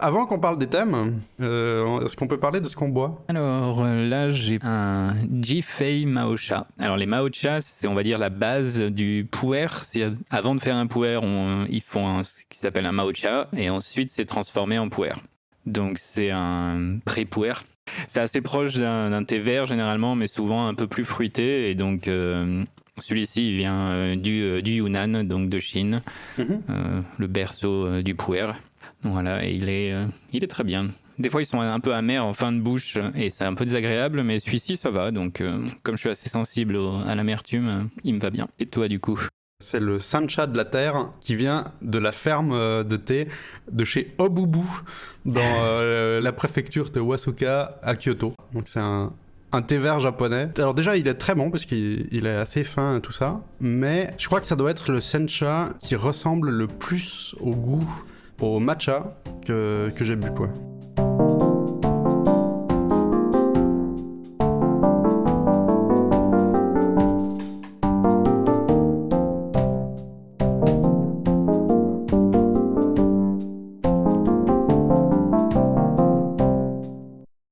Avant qu'on parle des thèmes, est-ce qu'on peut parler de ce qu'on boit ? Alors là, j'ai un Jifei Maocha. Alors les Maocha, c'est on va dire la base du pu'er. Avant de faire un pu'er, ils font ce qui s'appelle un Maocha et ensuite c'est transformé en pu'er. Donc c'est un pré-pu'er. C'est assez proche d'un thé vert généralement, mais souvent un peu plus fruité. Et donc celui-ci il vient du Yunnan, donc de Chine, le berceau du pu'er. Voilà, et il est très bien. Des fois, ils sont un peu amers en fin de bouche et c'est un peu désagréable, mais celui-ci, ça va. Donc, comme je suis assez sensible à l'amertume, il me va bien. Et toi, du coup ? C'est le Sancha de la Terre qui vient de la ferme de thé de chez Obubu dans la préfecture de Wasuka à Kyoto. Donc, c'est un thé vert japonais. Alors déjà, il est très bon parce qu'il est assez fin et tout ça, mais je crois que ça doit être le Sancha qui ressemble le plus au goût au matcha que j'ai bu, quoi.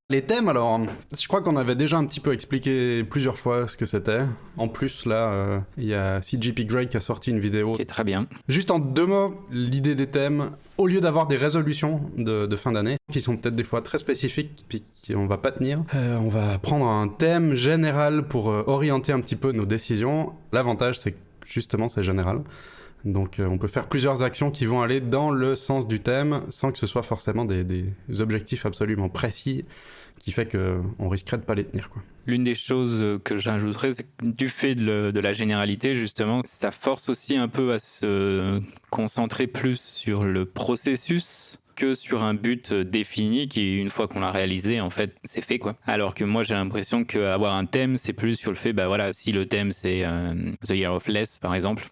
Les thèmes, alors, je crois qu'on avait déjà un petit peu expliqué plusieurs fois ce que c'était. En plus, là, il y a CGP Grey qui a sorti une vidéo. Qui est très bien. Juste en 2 mots, l'idée des thèmes, au lieu d'avoir des résolutions de fin d'année, qui sont peut-être des fois très spécifiques, puis qu'on va pas tenir, on va prendre un thème général pour orienter un petit peu nos décisions. L'avantage, c'est que justement, c'est général. Donc on peut faire plusieurs actions qui vont aller dans le sens du thème sans que ce soit forcément des objectifs absolument précis qui fait qu'on risquerait de pas les tenir, quoi. L'une des choses que j'ajouterais, c'est que du fait de la généralité, justement, ça force aussi un peu à se concentrer plus sur le processus que sur un but défini qui, une fois qu'on l'a réalisé, en fait, c'est fait, quoi. Alors que moi, j'ai l'impression qu'avoir un thème, c'est plus sur le fait, bah voilà, si le thème, c'est The Year of Less, par exemple.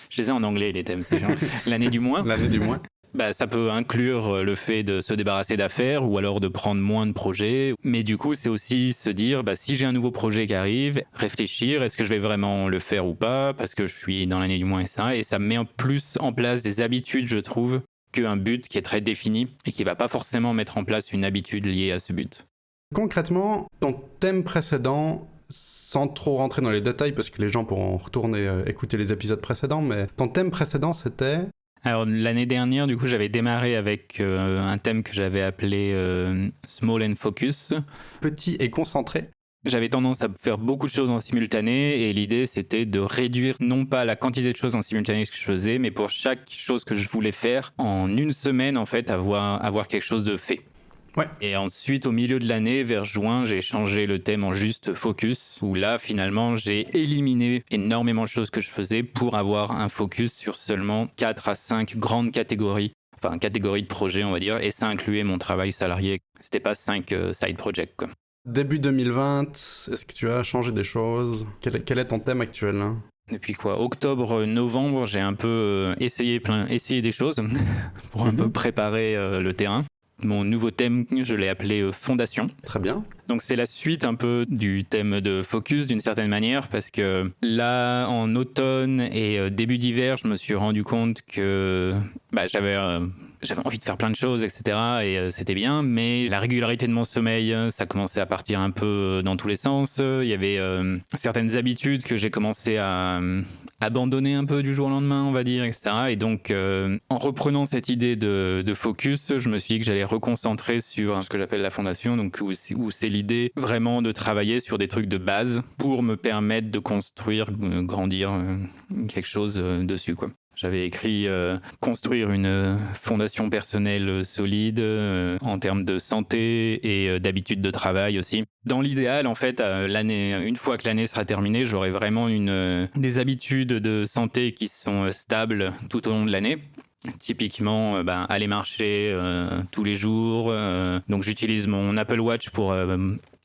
Je les ai en anglais, les thèmes, c'est genre l'année du moins. L'année du moins. Bah, ça peut inclure le fait de se débarrasser d'affaires ou alors de prendre moins de projets. Mais du coup, c'est aussi se dire, bah, si j'ai un nouveau projet qui arrive, réfléchir, est-ce que je vais vraiment le faire ou pas, parce que je suis dans l'année du moins et ça. Et ça met plus en place des habitudes, je trouve, qu'un but qui est très défini et qui va pas forcément mettre en place une habitude liée à ce but. Concrètement, ton thème précédent, sans trop rentrer dans les détails parce que les gens pourront retourner écouter les épisodes précédents, mais ton thème précédent c'était... Alors l'année dernière, du coup, j'avais démarré avec un thème que j'avais appelé Small and Focus. Petit et concentré. J'avais tendance à faire beaucoup de choses en simultané et l'idée c'était de réduire non pas la quantité de choses en simultané que je faisais, mais pour chaque chose que je voulais faire, en une semaine en fait, avoir quelque chose de fait. Ouais. Et ensuite, au milieu de l'année, vers juin, j'ai changé le thème en juste focus, où là, finalement, j'ai éliminé énormément de choses que je faisais pour avoir un focus sur seulement 4 à 5 grandes catégories, enfin catégories de projets, on va dire, et ça incluait mon travail salarié. C'était pas 5 side projects, quoi. Début 2020, est-ce que tu as changé des choses ? Quel est ton thème actuel, hein ? Depuis quoi ? Octobre, novembre, j'ai un peu essayé des choses pour un peu préparer le terrain. Mon nouveau thème, je l'ai appelé Fondation. Très bien. Donc c'est la suite un peu du thème de focus d'une certaine manière parce que là, en automne et début d'hiver, je me suis rendu compte que j'avais envie de faire plein de choses, etc. Et c'était bien, mais la régularité de mon sommeil, ça commençait à partir un peu dans tous les sens. Il y avait certaines habitudes que j'ai commencé à abandonner un peu du jour au lendemain, on va dire, etc. Et donc, en reprenant cette idée de focus, je me suis dit que j'allais reconcentrer sur ce que j'appelle la fondation, donc où c'est l'idée vraiment de travailler sur des trucs de base pour me permettre de construire, grandir quelque chose dessus, quoi. J'avais écrit construire une fondation personnelle solide en termes de santé et d'habitudes de travail aussi. Dans l'idéal, en fait, une fois que l'année sera terminée, j'aurai vraiment des habitudes de santé qui sont stables tout au long de l'année. Typiquement, aller marcher tous les jours. Donc j'utilise mon Apple Watch pour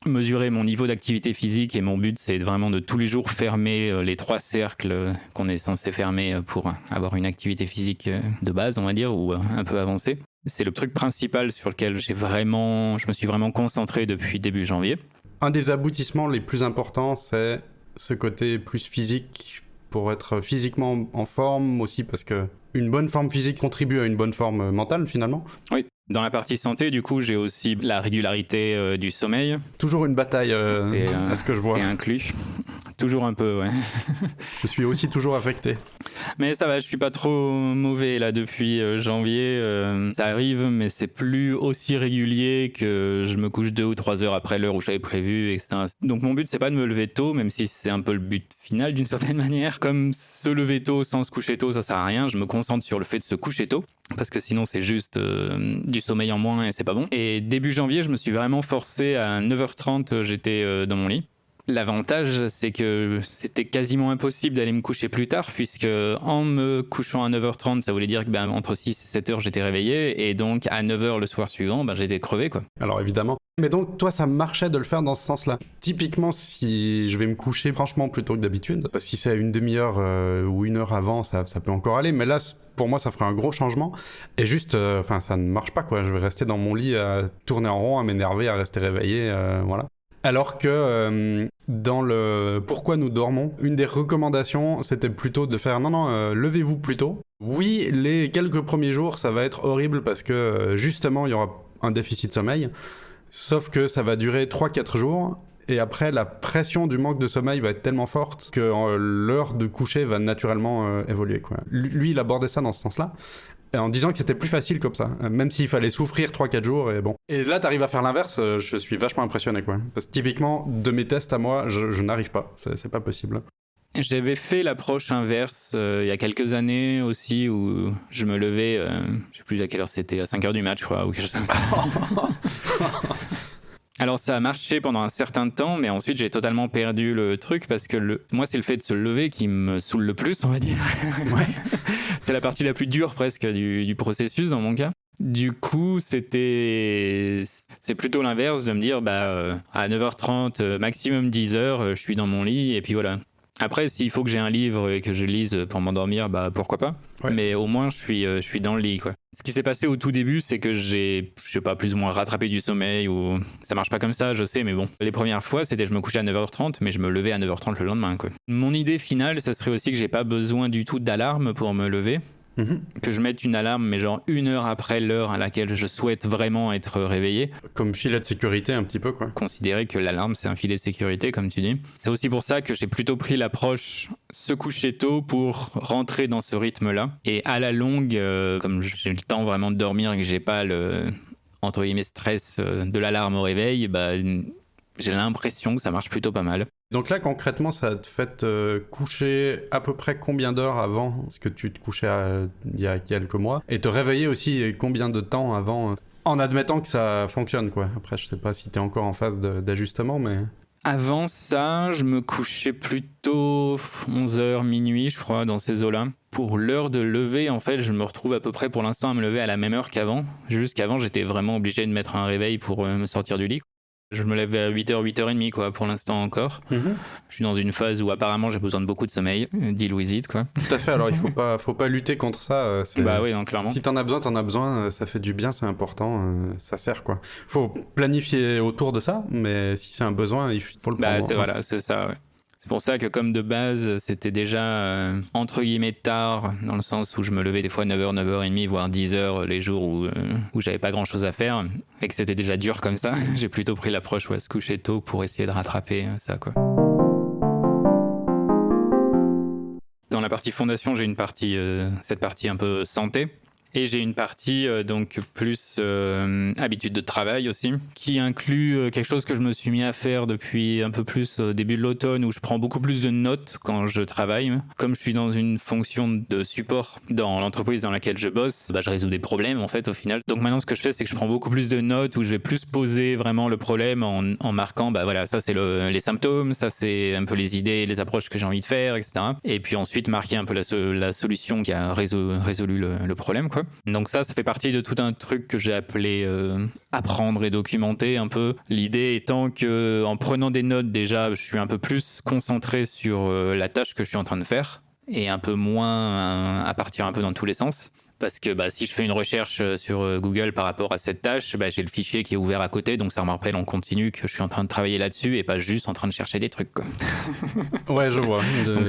mesurer mon niveau d'activité physique et mon but c'est vraiment de tous les jours fermer les 3 cercles qu'on est censé fermer pour avoir une activité physique de base, on va dire, ou un peu avancée. C'est le truc principal sur lequel je me suis vraiment concentré depuis début janvier. Un des aboutissements les plus importants, c'est ce côté plus physique pour être physiquement en forme aussi, parce que une bonne forme physique contribue à une bonne forme mentale finalement. Oui, Dans la partie santé, du coup, j'ai aussi la régularité du sommeil. Toujours une bataille, à ce que je vois. C'est inclus. Toujours un peu, ouais. Je suis aussi toujours affecté. Mais ça va, je suis pas trop mauvais là depuis janvier. Ça arrive, mais c'est plus aussi régulier que je me couche 2 ou 3 heures après l'heure où j'avais prévu, etc. Donc mon but, c'est pas de me lever tôt, même si c'est un peu le but final d'une certaine manière. Comme se lever tôt sans se coucher tôt, ça sert à rien. Je me concentre sur le fait de se coucher tôt. Parce que sinon c'est juste du sommeil en moins et c'est pas bon. Et début janvier, je me suis vraiment forcé à 9h30, j'étais dans mon lit. L'avantage, c'est que c'était quasiment impossible d'aller me coucher plus tard, puisque en me couchant à 9h30, ça voulait dire que entre 6 et 7h, j'étais réveillé, et donc à 9h le soir suivant, j'étais crevé, quoi. Alors évidemment. Mais donc, toi, ça marchait de le faire dans ce sens-là. Typiquement, si je vais me coucher franchement plus tôt que d'habitude, parce que si c'est une demi-heure ou une heure avant, ça peut encore aller, mais là, pour moi, ça ferait un gros changement. Et juste, ça ne marche pas, quoi. Je vais rester dans mon lit à tourner en rond, à m'énerver, à rester réveillé, voilà. Alors que dans le pourquoi nous dormons, une des recommandations, c'était plutôt de faire non, levez-vous plus tôt. Oui, les quelques premiers jours, ça va être horrible parce que justement, il y aura un déficit de sommeil. Sauf que ça va durer 3-4 jours. Et après, la pression du manque de sommeil va être tellement forte que l'heure de coucher va naturellement évoluer, quoi. Lui, il abordait ça dans ce sens-là, en disant que c'était plus facile comme ça, même s'il fallait souffrir 3-4 jours, et bon. Et là, t'arrives à faire l'inverse, je suis vachement impressionné, quoi. Parce que typiquement, de mes tests à moi, je n'arrive pas, c'est pas possible. J'avais fait l'approche inverse il y a quelques années aussi, où je me levais, je sais plus à quelle heure c'était, à 5h du mat, je crois, ou quelque chose comme ça. Alors ça a marché pendant un certain temps, mais ensuite j'ai totalement perdu le truc parce que moi c'est le fait de se lever qui me saoule le plus, on va dire. Ouais. C'est la partie la plus dure presque du processus dans mon cas. Du coup, c'est plutôt l'inverse de me dire à 9h30, maximum 10h, je suis dans mon lit et puis voilà. Après, s'il faut que j'ai un livre et que je lise pour m'endormir, pourquoi pas. Ouais. Mais au moins, je suis dans le lit, quoi. Ce qui s'est passé au tout début, c'est que j'ai, je sais pas, plus ou moins rattrapé du sommeil, ou ça marche pas comme ça, je sais, mais bon. Les premières fois, c'était je me couchais à 9h30, mais je me levais à 9h30 le lendemain, quoi. Mon idée finale, ça serait aussi que j'ai pas besoin du tout d'alarme pour me lever. Que je mette une alarme, mais genre 1 heure après l'heure à laquelle je souhaite vraiment être réveillé. Comme filet de sécurité un petit peu, quoi. Considérer que l'alarme c'est un filet de sécurité, comme tu dis. C'est aussi pour ça que j'ai plutôt pris l'approche se coucher tôt pour rentrer dans ce rythme-là. Et à la longue, comme j'ai le temps vraiment de dormir et que j'ai pas le, entre guillemets, stress de l'alarme au réveil, j'ai l'impression que ça marche plutôt pas mal. Donc là, concrètement, ça te fait coucher à peu près combien d'heures avant ce que tu te couchais il y a quelques mois, et te réveiller aussi combien de temps avant, en admettant que ça fonctionne, quoi. Après, je sais pas si t'es encore en phase d'ajustement, mais... Avant ça, je me couchais plutôt 11h, minuit, je crois, dans ces eaux-là. Pour l'heure de lever, en fait, je me retrouve à peu près pour l'instant à me lever à la même heure qu'avant. Juste qu'avant, j'étais vraiment obligé de mettre un réveil pour me sortir du lit. Je me lève à 8h, 8h30, quoi, pour l'instant encore. Je suis dans une phase où apparemment j'ai besoin de beaucoup de sommeil. Deal with it, quoi. Tout à fait, alors il faut pas lutter contre ça. Oui, non, clairement. Si t'en as besoin, ça fait du bien, c'est important, ça sert, quoi. Faut planifier autour de ça, mais si c'est un besoin, il faut le prendre. Voilà, c'est ça, ouais. C'est pour ça que comme de base, c'était déjà entre guillemets tard, dans le sens où je me levais des fois 9h, 9h30, voire 10h les jours où j'avais pas grand chose à faire, et que c'était déjà dur comme ça. J'ai plutôt pris l'approche se coucher tôt pour essayer de rattraper ça, quoi. Dans la partie fondation, j'ai une partie, cette partie un peu santé. Et j'ai une partie donc plus habitude de travail aussi, qui inclut quelque chose que je me suis mis à faire depuis un peu plus au début de l'automne, où je prends beaucoup plus de notes quand je travaille. Comme je suis dans une fonction de support dans l'entreprise dans laquelle je bosse, je résous des problèmes en fait au final. Donc maintenant ce que je fais, c'est que je prends beaucoup plus de notes, où je vais plus poser vraiment le problème en marquant, voilà, ça c'est les symptômes, ça c'est un peu les idées, les approches que j'ai envie de faire, etc. Et puis ensuite marquer un peu la solution qui a résolu le problème, quoi. Donc ça fait partie de tout un truc que j'ai appelé apprendre et documenter un peu. L'idée étant que en prenant des notes déjà, je suis un peu plus concentré sur la tâche que je suis en train de faire et un peu moins à partir un peu dans tous les sens. Parce que si je fais une recherche sur Google par rapport à cette tâche, j'ai le fichier qui est ouvert à côté, donc ça me rappelle en continu que je suis en train de travailler là-dessus et pas juste en train de chercher des trucs, quoi. Ouais, je vois. Donc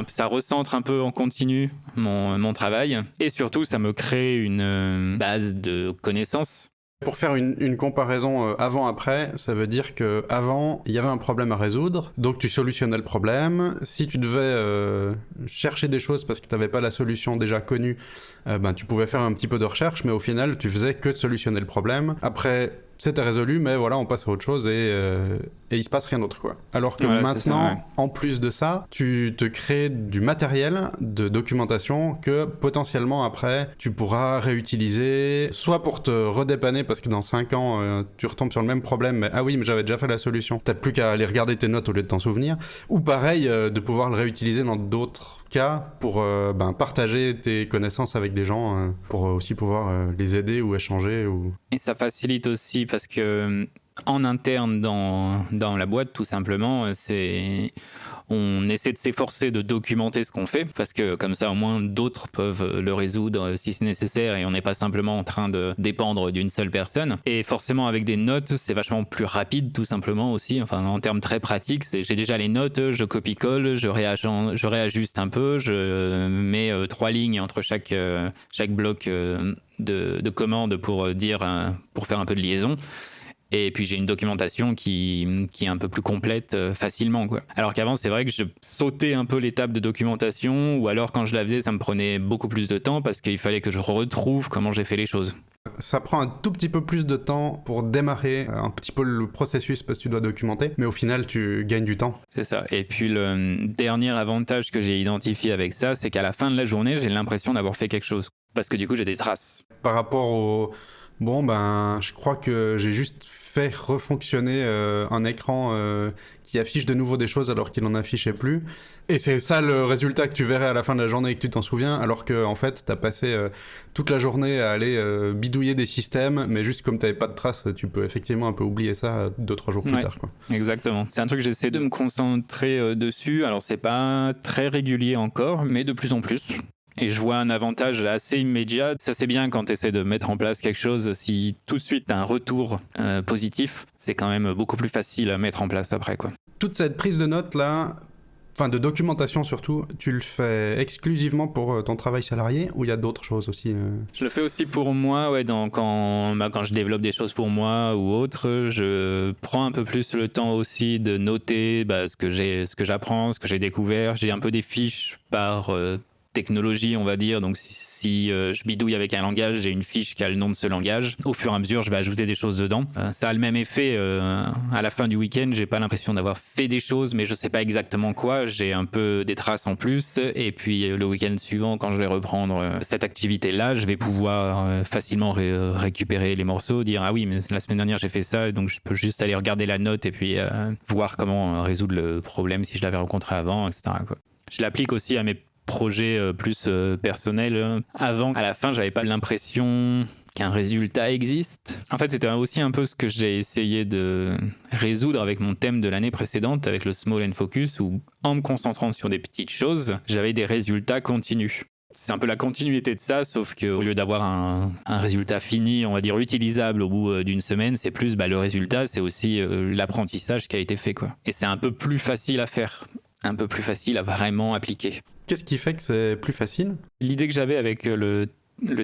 ça recentre un peu en continu mon travail. Et surtout, ça me crée une base de connaissances. Pour faire une comparaison avant-après, ça veut dire qu'avant, il y avait un problème à résoudre, donc tu solutionnais le problème. Si tu devais chercher des choses parce que tu n'avais pas la solution déjà connue, tu pouvais faire un petit peu de recherche, mais au final, tu faisais que de solutionner le problème. Après, c'était résolu, mais voilà, on passe à autre chose et il se passe rien d'autre, quoi. Alors que maintenant, ça, ouais. En plus de ça, tu te crées du matériel de documentation que potentiellement après, tu pourras réutiliser, soit pour te redépanner parce que dans 5 ans, tu retombes sur le même problème, mais ah oui, mais j'avais déjà fait la solution. T'as plus qu'à aller regarder tes notes au lieu de t'en souvenir. Ou pareil, de pouvoir le réutiliser dans d'autres cas pour partager tes connaissances avec des gens, pour aussi pouvoir les aider ou échanger. Et ça facilite aussi parce que en interne dans la boîte, tout simplement, on essaie de s'efforcer de documenter ce qu'on fait parce que comme ça au moins d'autres peuvent le résoudre si c'est nécessaire et on n'est pas simplement en train de dépendre d'une seule personne. Et forcément avec des notes c'est vachement plus rapide tout simplement aussi, enfin en termes très pratiques, j'ai déjà les notes, je copie-colle, je réajuste un peu, je mets 3 lignes entre chaque bloc de commandes pour faire un peu de liaison. Et puis j'ai une documentation qui est un peu plus complète facilement, quoi. Alors qu'avant c'est vrai que je sautais un peu l'étape de documentation, ou alors quand je la faisais ça me prenait beaucoup plus de temps parce qu'il fallait que je retrouve comment j'ai fait les choses. Ça prend un tout petit peu plus de temps pour démarrer un petit peu le processus parce que tu dois documenter, mais au final tu gagnes du temps. C'est ça. Et puis le dernier avantage que j'ai identifié avec ça, c'est qu'à la fin de la journée j'ai l'impression d'avoir fait quelque chose parce que du coup j'ai des traces. Par rapport au... je crois que j'ai juste fait refonctionner un écran qui affiche de nouveau des choses alors qu'il n'en affichait plus. Et c'est ça le résultat que tu verrais à la fin de la journée et que tu t'en souviens, alors que en fait, t'as passé toute la journée à aller bidouiller des systèmes, mais juste comme t'avais pas de traces, tu peux effectivement un peu oublier ça 2-3 jours plus tard, quoi. Exactement. C'est un truc que j'essaie de me concentrer dessus. Alors c'est pas très régulier encore, mais de plus en plus. Et je vois un avantage assez immédiat. Ça, c'est bien quand tu essaies de mettre en place quelque chose. Si tout de suite tu as un retour positif, c'est quand même beaucoup plus facile à mettre en place après, quoi. Toute cette prise de notes là, enfin de documentation surtout, tu le fais exclusivement pour ton travail salarié ou il y a d'autres choses aussi Je le fais aussi pour moi, ouais, quand je développe des choses pour moi ou autre, je prends un peu plus le temps aussi de noter ce que j'apprends, ce que j'ai découvert. J'ai un peu des fiches par technologie, on va dire. Donc si je bidouille avec un langage, j'ai une fiche qui a le nom de ce langage. Au fur et à mesure, je vais ajouter des choses dedans. Ça a le même effet. À la fin du week-end, j'ai pas l'impression d'avoir fait des choses, mais je sais pas exactement quoi. J'ai un peu des traces en plus. Et puis le week-end suivant, quand je vais reprendre cette activité-là, je vais pouvoir facilement récupérer les morceaux, dire ah oui, mais la semaine dernière j'ai fait ça, donc je peux juste aller regarder la note et puis voir comment résoudre le problème si je l'avais rencontré avant, etc., quoi. Je l'applique aussi à mes projets plus personnels. Avant, à la fin, j'avais pas l'impression qu'un résultat existe. En fait, c'était aussi un peu ce que j'ai essayé de résoudre avec mon thème de l'année précédente, avec le Small and Focus, où en me concentrant sur des petites choses, j'avais des résultats continus. C'est un peu la continuité de ça, sauf qu'au lieu d'avoir un résultat fini, on va dire utilisable au bout d'une semaine, c'est plus le résultat, c'est aussi l'apprentissage qui a été fait, quoi. Et c'est un peu plus facile à faire, un peu plus facile à vraiment appliquer. Qu'est-ce qui fait que c'est plus facile ? L'idée que j'avais avec le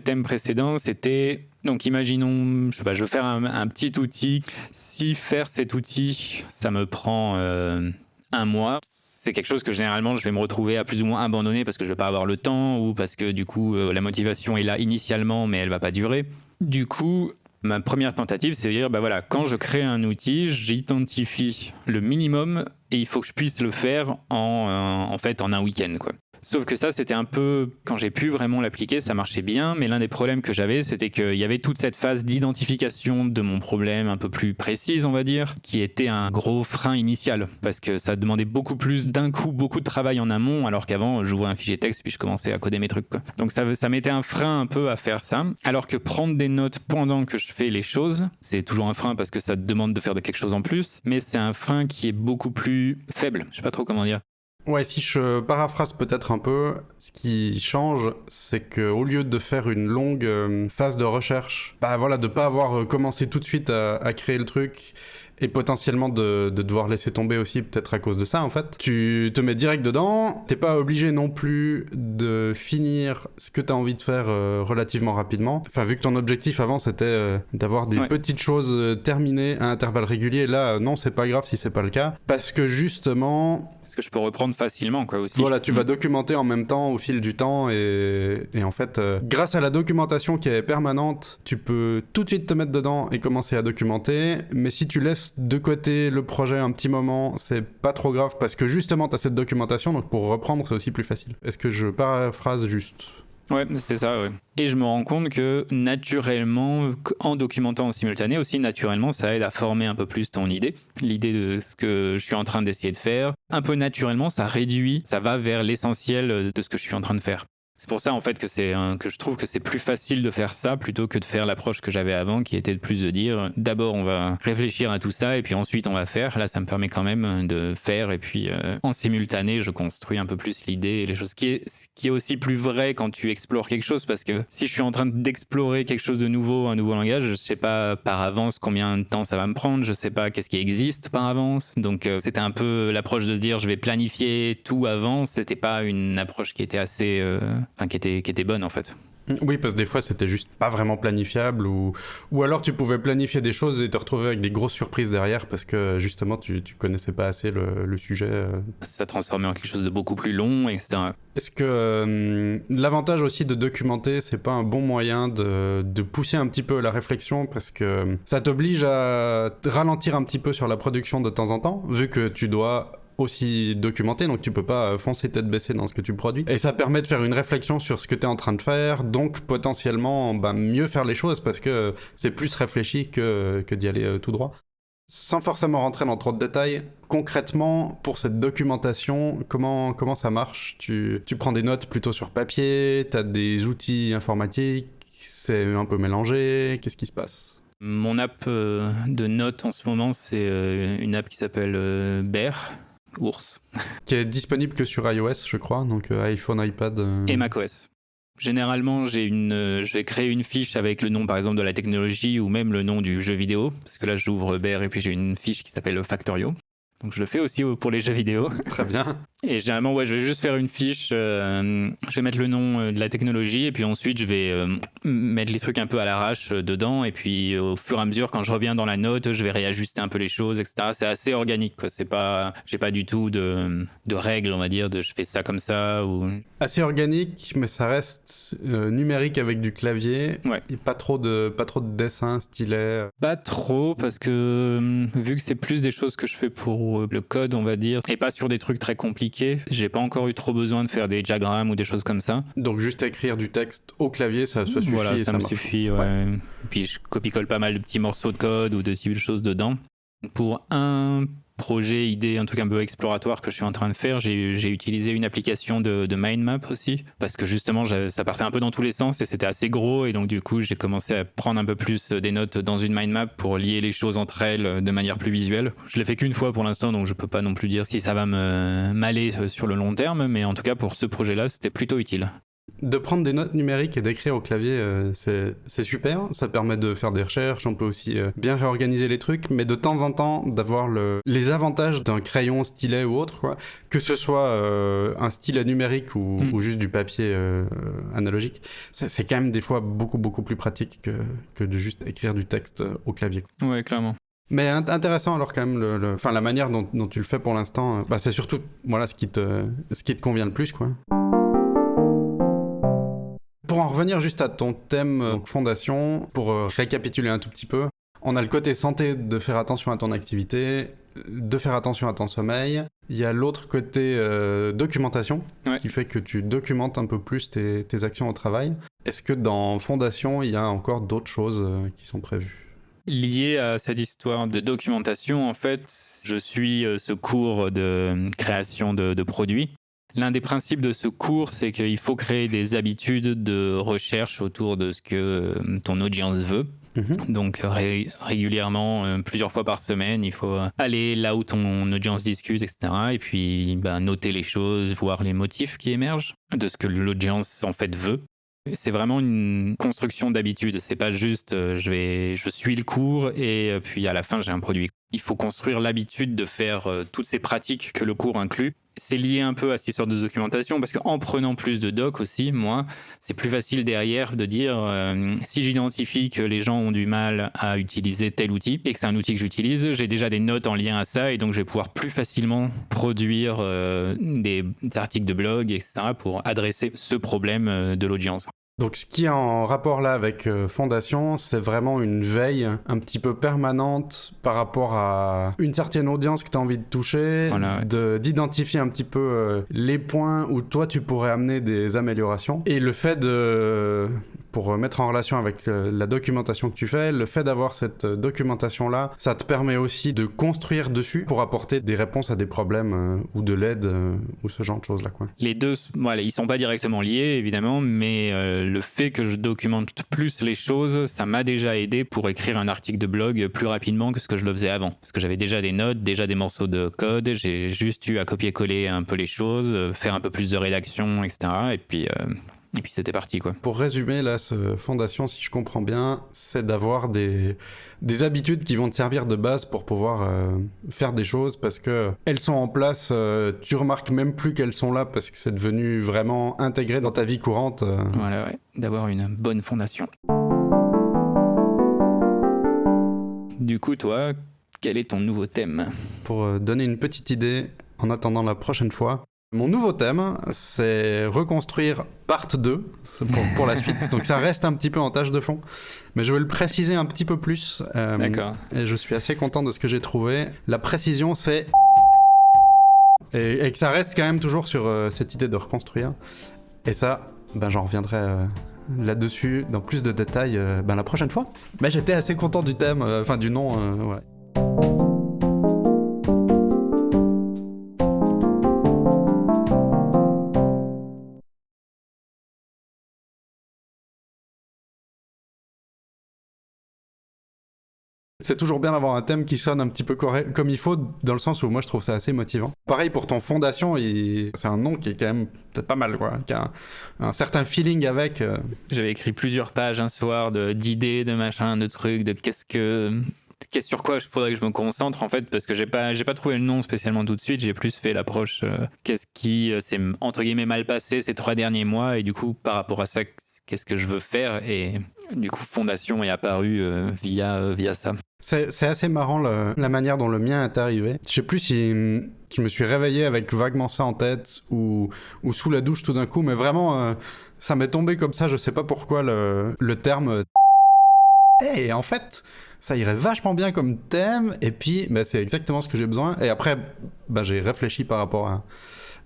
thème précédent, c'était, donc imaginons, je veux faire un petit outil. Si faire cet outil, ça me prend 1 mois, c'est quelque chose que généralement je vais me retrouver à plus ou moins abandonner parce que je vais pas avoir le temps ou parce que du coup la motivation est là initialement mais elle va pas durer. Du coup, ma première tentative, c'est de dire, quand je crée un outil, j'identifie le minimum et il faut que je puisse le faire en 1 week-end, quoi. Sauf que ça, c'était un peu, quand j'ai pu vraiment l'appliquer, ça marchait bien, mais l'un des problèmes que j'avais, c'était qu'il y avait toute cette phase d'identification de mon problème un peu plus précise, on va dire, qui était un gros frein initial, parce que ça demandait beaucoup plus d'un coup, beaucoup de travail en amont, alors qu'avant, j'ouvrais un fichier texte, puis je commençais à coder mes trucs, quoi. Donc ça mettait un frein un peu à faire ça, alors que prendre des notes pendant que je fais les choses, c'est toujours un frein parce que ça te demande de faire quelque chose en plus, mais c'est un frein qui est beaucoup plus faible, je sais pas trop comment dire. Ouais, si je paraphrase peut-être un peu, ce qui change, c'est qu'au lieu de faire une longue phase de recherche, bah voilà, de pas avoir commencé tout de suite à créer le truc et potentiellement de devoir laisser tomber aussi, peut-être à cause de ça en fait. Tu te mets direct dedans, t'es pas obligé non plus de finir ce que t'as envie de faire relativement rapidement. Enfin, vu que ton objectif avant c'était d'avoir des petites choses terminées à intervalles réguliers, là non, c'est pas grave si c'est pas le cas, parce que justement... Parce que je peux reprendre facilement, quoi, aussi. Voilà, tu vas documenter en même temps au fil du temps et en fait, grâce à la documentation qui est permanente, tu peux tout de suite te mettre dedans et commencer à documenter. Mais si tu laisses de côté le projet un petit moment, c'est pas trop grave parce que justement, tu as cette documentation, donc pour reprendre, c'est aussi plus facile. Est-ce que je paraphrase juste ? Ouais, c'est ça, ouais. Et je me rends compte que naturellement, en documentant en simultané aussi, naturellement, ça aide à former un peu plus ton idée, l'idée de ce que je suis en train d'essayer de faire. Un peu naturellement, ça réduit, ça va vers l'essentiel de ce que je suis en train de faire. C'est pour ça en fait que je trouve que c'est plus facile de faire ça plutôt que de faire l'approche que j'avais avant qui était de plus de dire d'abord on va réfléchir à tout ça et puis ensuite on va faire. Là ça me permet quand même de faire et puis en simultané je construis un peu plus l'idée et les choses. Ce qui est aussi plus vrai quand tu explores quelque chose parce que si je suis en train d'explorer quelque chose de nouveau, un nouveau langage, je sais pas par avance combien de temps ça va me prendre, je sais pas qu'est-ce qui existe par avance. Donc c'était un peu l'approche de dire je vais planifier tout avant, c'était pas une approche qui était assez... qui était bonne en fait. Oui, parce que des fois c'était juste pas vraiment planifiable ou alors tu pouvais planifier des choses et te retrouver avec des grosses surprises derrière parce que justement tu connaissais pas assez le sujet. Ça transformait en quelque chose de beaucoup plus long, etc. Est-ce que l'avantage aussi de documenter, c'est pas un bon moyen de pousser un petit peu la réflexion parce que ça t'oblige à ralentir un petit peu sur la production de temps en temps, vu que tu dois aussi documenté, donc tu peux pas foncer tête baissée dans ce que tu produis. Et ça permet de faire une réflexion sur ce que tu es en train de faire, donc potentiellement mieux faire les choses parce que c'est plus réfléchi que d'y aller tout droit. Sans forcément rentrer dans trop de détails, concrètement, pour cette documentation, comment ça marche ? Tu prends des notes plutôt sur papier, tu as des outils informatiques, c'est un peu mélangé, qu'est-ce qui se passe ? Mon app de notes en ce moment, c'est une app qui s'appelle Bear. Ours. Qui est disponible que sur iOS, je crois, donc iPhone, iPad... Et macOS. Généralement, je vais créer une fiche avec le nom, par exemple, de la technologie ou même le nom du jeu vidéo, parce que là, j'ouvre Bear et puis j'ai une fiche qui s'appelle Factorio. Donc je le fais aussi pour les jeux vidéo. Très bien. Et généralement, je vais juste faire une fiche, je vais mettre le nom de la technologie et puis ensuite je vais mettre les trucs un peu à l'arrache dedans et puis au fur et à mesure, quand je reviens dans la note, je vais réajuster un peu les choses, etc. C'est assez organique, quoi. J'ai pas du tout de règles, on va dire, de je fais ça comme ça ou... Assez organique, mais ça reste numérique avec du clavier. Ouais. Et pas trop de dessin, stylet. Pas trop, parce que vu que c'est plus des choses que je fais pour le code, on va dire, et pas sur des trucs très compliqués, j'ai pas encore eu trop besoin de faire des diagrammes ou des choses comme ça. Donc juste écrire du texte au clavier, ça suffit. Voilà, et ça me suffit, ouais. Puis je copie-colle pas mal de petits morceaux de code ou de petites choses dedans. Pour un projet, idée, un truc un peu exploratoire que je suis en train de faire, j'ai utilisé une application de mind map aussi, parce que justement ça partait un peu dans tous les sens et c'était assez gros, et donc du coup j'ai commencé à prendre un peu plus des notes dans une mind map pour lier les choses entre elles de manière plus visuelle. Je l'ai fait qu'une fois pour l'instant, donc je peux pas non plus dire si ça va m'aller sur le long terme, mais en tout cas pour ce projet-là c'était plutôt utile. De prendre des notes numériques et d'écrire au clavier, c'est super. Ça permet de faire des recherches, on peut aussi bien réorganiser les trucs, mais de temps en temps, d'avoir les avantages d'un crayon, stylet ou autre, quoi. Que ce soit un stylet numérique ou juste du papier analogique, c'est quand même des fois beaucoup, beaucoup plus pratique que de juste écrire du texte au clavier. Ouais, clairement. Mais intéressant alors quand même, la manière dont tu le fais pour l'instant, c'est surtout ce qui te convient le plus, quoi. Pour en revenir juste à ton thème fondation, pour récapituler un tout petit peu, on a le côté santé de faire attention à ton activité, de faire attention à ton sommeil. Il y a l'autre côté documentation, qui fait que tu documentes un peu plus tes actions au travail. Est-ce que dans fondation, il y a encore d'autres choses qui sont prévues ? Lié à cette histoire de documentation, en fait, je suis ce cours de création de produits. L'un des principes de ce cours, c'est qu'il faut créer des habitudes de recherche autour de ce que ton audience veut. Donc régulièrement, plusieurs fois par semaine, il faut aller là où ton audience discute, etc. Et puis noter les choses, voir les motifs qui émergent de ce que l'audience en fait veut. C'est vraiment une construction d'habitude. C'est pas juste je suis le cours et puis à la fin j'ai un produit. Il faut construire l'habitude de faire toutes ces pratiques que le cours inclut. C'est lié un peu à cette histoire de documentation parce qu'en prenant plus de docs aussi, moi, c'est plus facile derrière de dire si j'identifie que les gens ont du mal à utiliser tel outil et que c'est un outil que j'utilise, j'ai déjà des notes en lien à ça et donc je vais pouvoir plus facilement produire des articles de blog, etc. pour adresser ce problème de l'audience. Donc ce qui est en rapport là avec Fondation, c'est vraiment une veille un petit peu permanente par rapport à une certaine audience que tu as envie de toucher, voilà, d'identifier un petit peu les points où toi tu pourrais amener des améliorations. Et le fait pour mettre en relation avec la documentation que tu fais, le fait d'avoir cette documentation-là, ça te permet aussi de construire dessus pour apporter des réponses à des problèmes ou de l'aide ou ce genre de choses-là, quoi. Les deux, voilà, ils sont pas directement liés, évidemment, mais le fait que je documente plus les choses, ça m'a déjà aidé pour écrire un article de blog plus rapidement que ce que je le faisais avant. Parce que j'avais déjà des notes, déjà des morceaux de code, j'ai juste eu à copier-coller un peu les choses, faire un peu plus de rédaction, etc. Et puis c'était parti, quoi. Pour résumer, là, ce Fondation, si je comprends bien, c'est d'avoir des habitudes qui vont te servir de base pour pouvoir faire des choses parce que elles sont en place, tu remarques même plus qu'elles sont là parce que c'est devenu vraiment intégré dans ta vie courante. Voilà, ouais, d'avoir une bonne fondation. Du coup, toi, quel est ton nouveau thème ? Pour donner une petite idée, en attendant la prochaine fois, mon nouveau thème, c'est reconstruire part 2 pour la suite. Donc ça reste un petit peu en tâche de fond, mais je vais le préciser un petit peu plus. D'accord. Et je suis assez content de ce que j'ai trouvé. La précision, c'est... Et que ça reste quand même toujours sur cette idée de reconstruire. Et ça, j'en reviendrai là-dessus dans plus de détails la prochaine fois. Mais j'étais assez content du thème, du nom, ouais. C'est toujours bien d'avoir un thème qui sonne un petit peu comme il faut, dans le sens où moi je trouve ça assez motivant. Pareil pour ton Fondation, c'est un nom qui est quand même peut-être pas mal, quoi, qui a un certain feeling avec. J'avais écrit plusieurs pages un soir d'idées, de machins, de trucs, de sur quoi il faudrait que je me concentre en fait, parce que j'ai pas trouvé le nom spécialement tout de suite. J'ai plus fait l'approche qu'est-ce qui s'est entre guillemets mal passé ces 3 derniers mois, et du coup par rapport à ça, qu'est-ce que je veux faire, et du coup Fondation est apparu via ça. C'est assez marrant la manière dont le mien est arrivé. Je sais plus si je me suis réveillé avec vaguement ça en tête ou sous la douche tout d'un coup, mais vraiment ça m'est tombé comme ça, je sais pas pourquoi le terme. Et en fait, ça irait vachement bien comme thème, et puis c'est exactement ce que j'ai besoin. Et après, j'ai réfléchi par rapport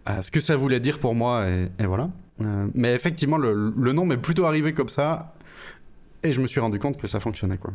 à ce que ça voulait dire pour moi, et voilà. Mais effectivement, le nom m'est plutôt arrivé comme ça, et je me suis rendu compte que ça fonctionnait, quoi.